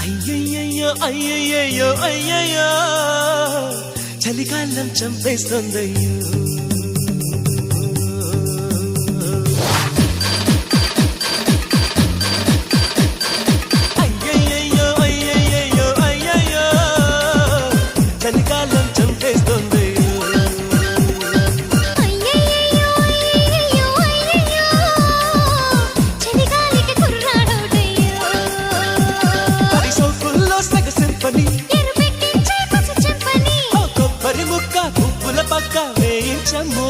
అయ్యయ్యో అయ్యయ్యో అయ్యయ్యో చలికాలం చంపేస్తుందయ్యో అయ్యయ్యో అయ్యయ్యో అయ్యయ్యో చలికాలం చంపేస్తుందయ్యో అయ్యయ్యో అయ్యయ్యో అయ్యయ్యో చలిగాలికి కుర్రాడోడయ్యో అది సోకుల్లో సగ సింపని ఎరుపెట్టించే పసు చెంపని కొబ్బరి ముక్క పువ్వుల పక్క వేయించమ్ము